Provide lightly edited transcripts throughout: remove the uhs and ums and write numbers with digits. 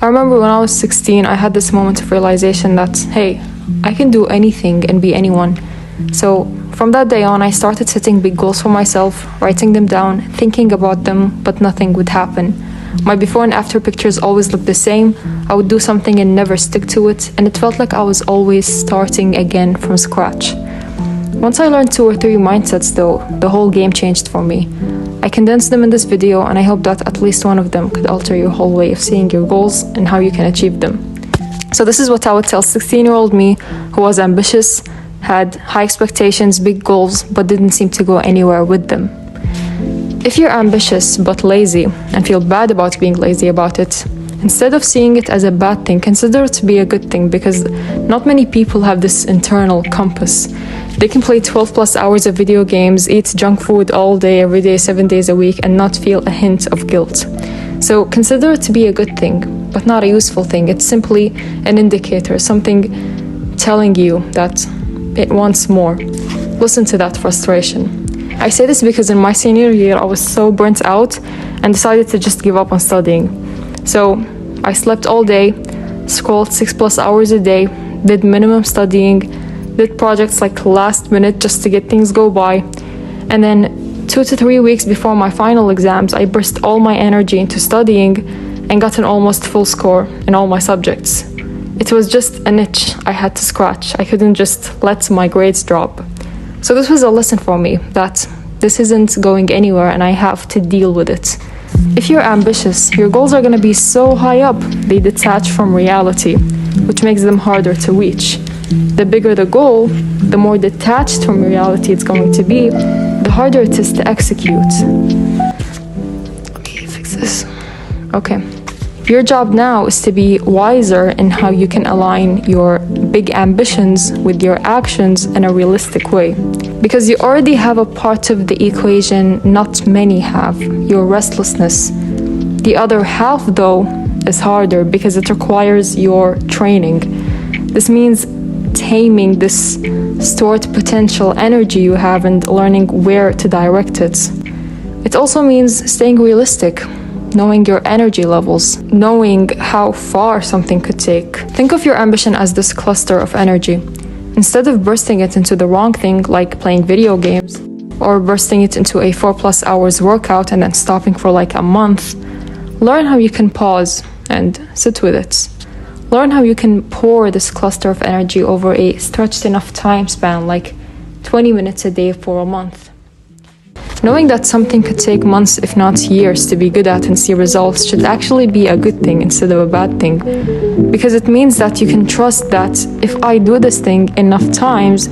I remember when I was 16, I had this moment of realization that, hey, I can do anything and be anyone. So from that day on, I started setting big goals for myself, writing them down, thinking about them, but nothing would happen. My before and after pictures always looked the same. I would do something and never stick to it, and it felt like I was always starting again from scratch. Once I learned 2 or 3 mindsets though, the whole game changed for me. I condensed them in this video, and I hope that at least one of them could alter your whole way of seeing your goals and how you can achieve them. So this is what I would tell 16-year-old me who was ambitious, had high expectations, big goals, but didn't seem to go anywhere with them. If you're ambitious but lazy and feel bad about being lazy about it, instead of seeing it as a bad thing, consider it to be a good thing, because not many people have this internal compass. They can play 12 plus hours of video games, eat junk food all day, every day, 7 days a week, and not feel a hint of guilt. So consider it to be a good thing, but not a useful thing. It's simply an indicator, something telling you that it wants more. Listen to that frustration. I say this because in my senior year, I was so burnt out and decided to just give up on studying. So I slept all day, scrolled 6+ hours a day, did minimum studying, did projects like last minute just to get things go by. And then 2 to 3 weeks before my final exams, I burst all my energy into studying and got an almost full score in all my subjects. It was just an itch I had to scratch. I couldn't just let my grades drop. So this was a lesson for me that this isn't going anywhere and I have to deal with it. If you're ambitious, your goals are going to be so high up, they detach from reality, which makes them harder to reach. The bigger the goal, the more detached from reality it's going to be, the harder it is to execute. Let me fix this. Okay. Your job now is to be wiser in how you can align your big ambitions with your actions in a realistic way. Because you already have a part of the equation not many have, your restlessness. The other half, though, is harder because it requires your training. This means taming this stored potential energy you have and learning where to direct it. It also means staying realistic, knowing your energy levels, knowing how far something could take. Think of your ambition as this cluster of energy. Instead of bursting it into the wrong thing, like playing video games, or bursting it into a 4+ hours workout and then stopping for like a month, learn how you can pause and sit with it. Learn how you can pour this cluster of energy over a stretched enough time span, like 20 minutes a day for a month. Knowing that something could take months, if not years, to be good at and see results should actually be a good thing instead of a bad thing. Because it means that you can trust that if I do this thing enough times,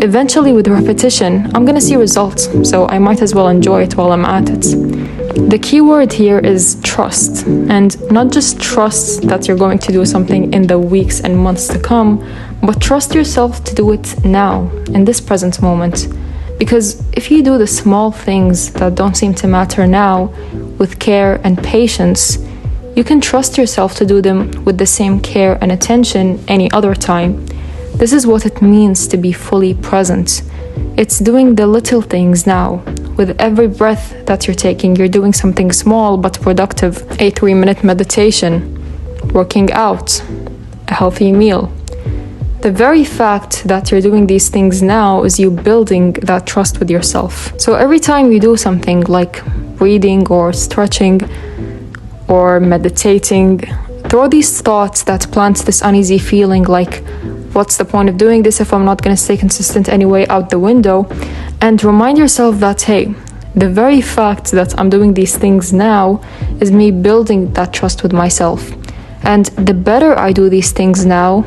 eventually with repetition, I'm gonna see results. So I might as well enjoy it while I'm at it. The key word here is trust. And not just trust that you're going to do something in the weeks and months to come, but trust yourself to do it now, in this present moment. Because if you do the small things that don't seem to matter now with care and patience, you can trust yourself to do them with the same care and attention any other time. This is what it means to be fully present. It's doing the little things now. With every breath that you're taking, you're doing something small but productive. A 3-minute meditation, working out, a healthy meal. The very fact that you're doing these things now is you building that trust with yourself. So every time you do something like reading or stretching or meditating, throw these thoughts that plant this uneasy feeling like, what's the point of doing this if I'm not going to stay consistent anyway, out the window, and remind yourself that, hey, the very fact that I'm doing these things now is me building that trust with myself. And the better I do these things now,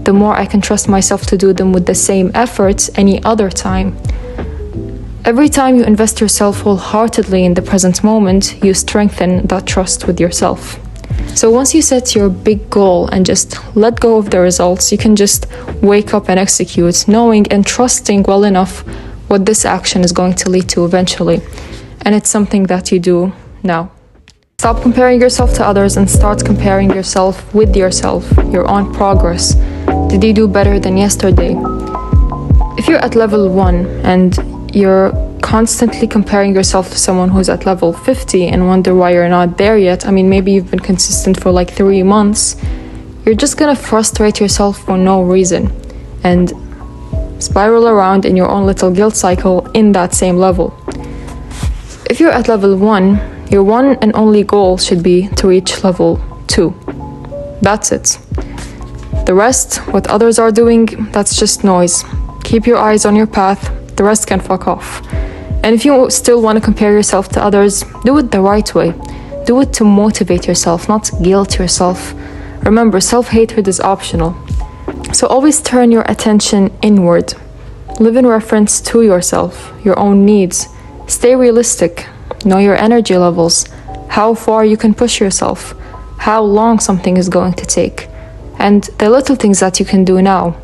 the more I can trust myself to do them with the same effort any other time. Every time you invest yourself wholeheartedly in the present moment, you strengthen that trust with yourself. So once you set your big goal and just let go of the results, you can just wake up and execute, knowing and trusting well enough what this action is going to lead to eventually. And it's something that you do now. Stop comparing yourself to others and start comparing yourself with yourself, your own progress. Did you do better than yesterday? If you're at level 1 and you're constantly comparing yourself to someone who's at level 50 and wonder why you're not there yet, I mean, maybe you've been consistent for like 3 months, you're just gonna frustrate yourself for no reason and spiral around in your own little guilt cycle in that same level. If you're at level 1, your one and only goal should be to reach level 2. That's it. The rest, what others are doing, that's just noise. Keep your eyes on your path, the rest can fuck off. And if you still want to compare yourself to others, do it the right way. Do it to motivate yourself, not guilt yourself. Remember, self-hatred is optional. So always turn your attention inward. Live in reference to yourself, your own needs. Stay realistic. Know your energy levels, how far you can push yourself, how long something is going to take, and the little things that you can do now.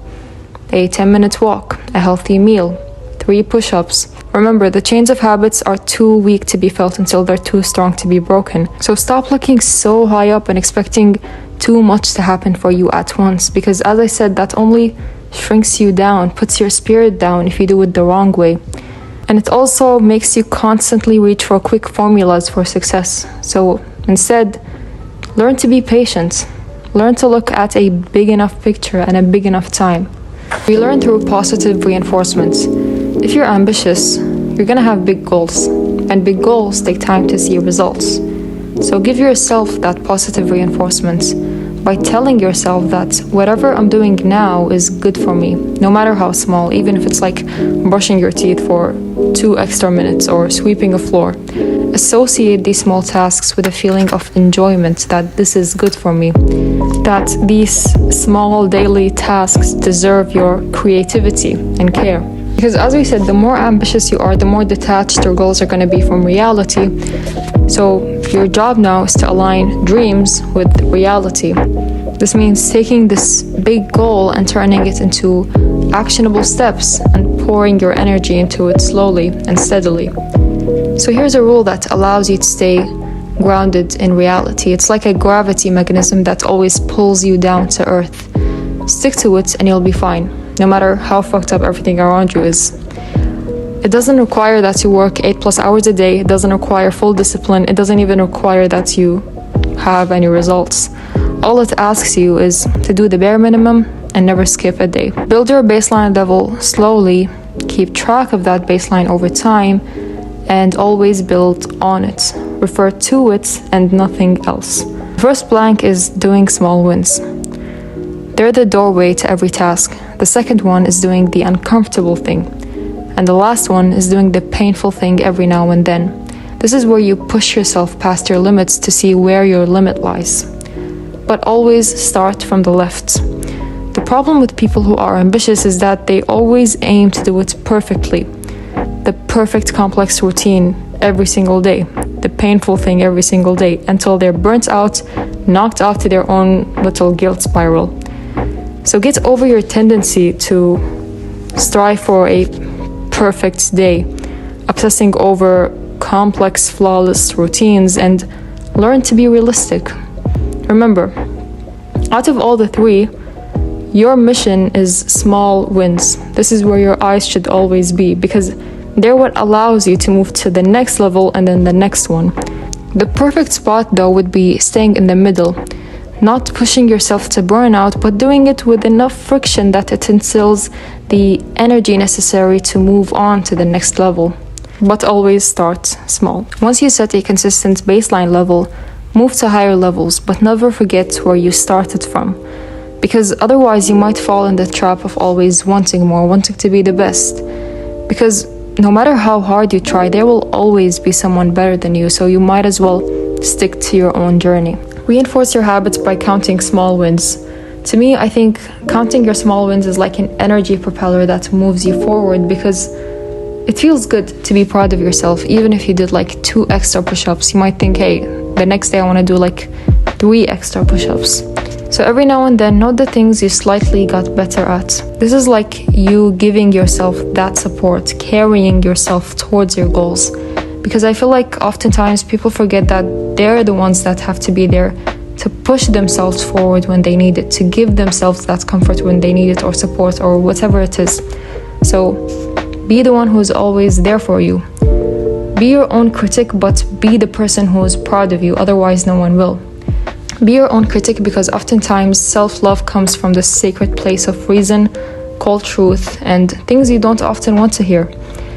A 10-minute walk, a healthy meal, 3 push-ups. Remember, the chains of habits are too weak to be felt until they're too strong to be broken. So stop looking so high up and expecting too much to happen for you at once, because as I said, that only shrinks you down, puts your spirit down if you do it the wrong way. And it also makes you constantly reach for quick formulas for success. So instead, learn to be patient. Learn to look at a big enough picture and a big enough time. We learn through positive reinforcements. If you're ambitious, you're gonna have big goals. And big goals take time to see results. So give yourself that positive reinforcement by telling yourself that whatever I'm doing now is good for me, no matter how small, even if it's like brushing your teeth for 2 extra minutes or sweeping a floor. Associate these small tasks with a feeling of enjoyment, that this is good for me, that these small daily tasks deserve your creativity and care. Because as we said, the more ambitious you are, the more detached your goals are going to be from reality. So your job now is to align dreams with reality. This means taking this big goal and turning it into actionable steps and pouring your energy into it slowly and steadily. So here's a rule that allows you to stay grounded in reality. It's like a gravity mechanism that always pulls you down to earth. Stick to it and you'll be fine, no matter how fucked up everything around you is. It doesn't require that you work 8+ hours a day. It doesn't require full discipline. It doesn't even require that you have any results. All it asks you is to do the bare minimum and never skip a day. Build your baseline level slowly, keep track of that baseline over time, and always build on it. Refer to it and nothing else. The first blank is doing small wins. They're the doorway to every task. The second one is doing the uncomfortable thing. And the last one is doing the painful thing every now and then. This is where you push yourself past your limits to see where your limit lies. But always start from the left. The problem with people who are ambitious is that they always aim to do it perfectly. The perfect complex routine every single day. The painful thing every single day, until they're burnt out, knocked off to their own little guilt spiral. So get over your tendency to strive for a perfect day, obsessing over complex, flawless routines, and learn to be realistic. Remember, out of all the 3, your mission is small wins. This is where your eyes should always be, because they're what allows you to move to the next level and then the next one. The perfect spot, though, would be staying in the middle, not pushing yourself to burnout, but doing it with enough friction that it instills the energy necessary to move on to the next level. But always start small. Once you set a consistent baseline level, move to higher levels, but never forget where you started from. Because otherwise you might fall in the trap of always wanting more, wanting to be the best. Because no matter how hard you try, there will always be someone better than you, so you might as well stick to your own journey. Reinforce your habits by counting small wins. To me, I think counting your small wins is like an energy propeller that moves you forward, because it feels good to be proud of yourself. Even if you did like 2 extra push-ups, you might think, hey, the next day I want to do like 3 extra push-ups. So every now and then, note the things you slightly got better at. This is like you giving yourself that support, carrying yourself towards your goals. Because I feel like oftentimes people forget that they're the ones that have to be there to push themselves forward when they need it, to give themselves that comfort when they need it, or support, or whatever it is. So be the one who's always there for you. Be your own critic, but be the person who is proud of you, otherwise no one will. Be your own critic because oftentimes self-love comes from the sacred place of reason, cold truth, and things you don't often want to hear.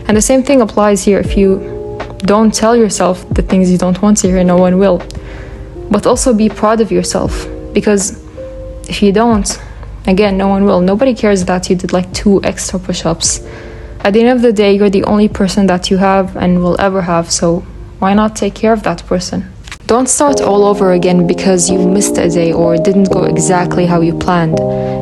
And the same thing applies here. If you don't tell yourself the things you don't want to hear, no one will. But also be proud of yourself, because if you don't, again, no one will. Nobody cares that you did like 2 extra push-ups. At the end of the day, you're the only person that you have and will ever have, so why not take care of that person? Don't start all over again because you missed a day or didn't go exactly how you planned.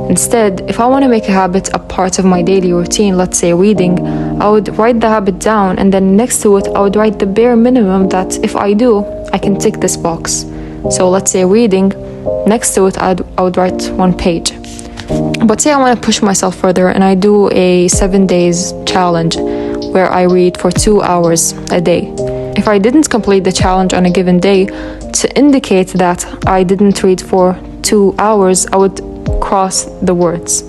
Instead, if I want to make a habit a part of my daily routine, let's say reading, I would write the habit down, and then next to it, I would write the bare minimum that if I do, I can tick this box. So let's say reading, next to it, I would write 1 page. But say I want to push myself further and I do a 7 days challenge where I read for 2 hours a day. If I didn't complete the challenge on a given day, to indicate that I didn't read for 2 hours, I would cross the words.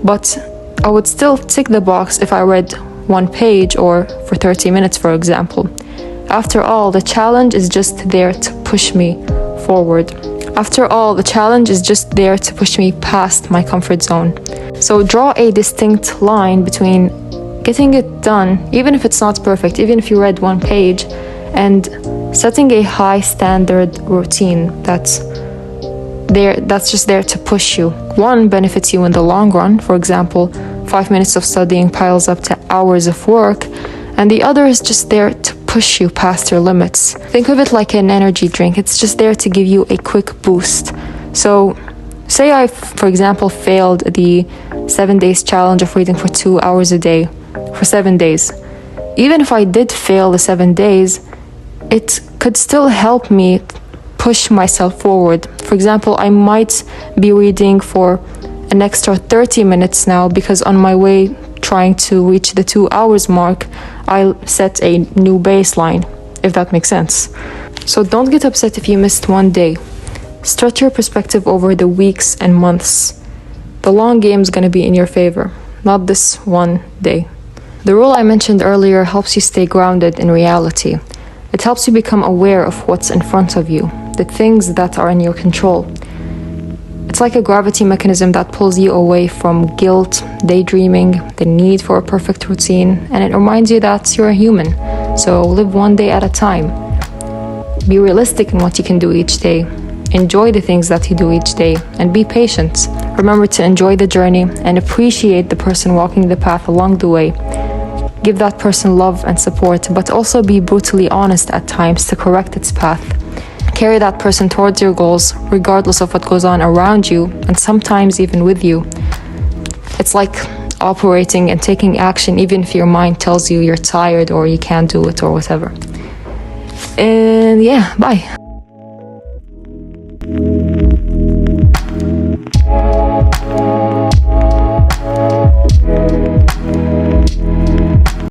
But I would still tick the box if I read 1 page or for 30 minutes, for example. After all, the challenge is just there to push me forward. After all, the challenge is just there to push me past my comfort zone. So draw a distinct line between getting it done, even if it's not perfect, even if you read 1 page, and setting a high standard routine that's just there to push you. One benefits you in the long run. For example, 5 minutes of studying piles up to hours of work, and the other is just there to push you past your limits. Think of it like an energy drink. It's just there to give you a quick boost. So say I, for example, failed the 7 days challenge of reading for 2 hours a day for 7 days. Even if I did fail the 7 days, it could still help me push myself forward. For example, I might be reading for an extra 30 minutes now because on my way trying to reach the 2 hours mark, I set a new baseline, if that makes sense. So don't get upset if you missed 1 day. Stretch your perspective over the weeks and months. The long game is going to be in your favor, not this 1 day. The rule I mentioned earlier helps you stay grounded in reality. It helps you become aware of what's in front of you, the things that are in your control. It's like a gravity mechanism that pulls you away from guilt, daydreaming, the need for a perfect routine, and it reminds you that you're a human. So live 1 day at a time. Be realistic in what you can do each day. Enjoy the things that you do each day, and be patient. Remember to enjoy the journey and appreciate the person walking the path along the way. Give that person love and support, but also be brutally honest at times to correct its path. Carry that person towards your goals, regardless of what goes on around you, and sometimes even with you. It's like operating and taking action even if your mind tells you you're tired or you can't do it or whatever. And yeah, bye.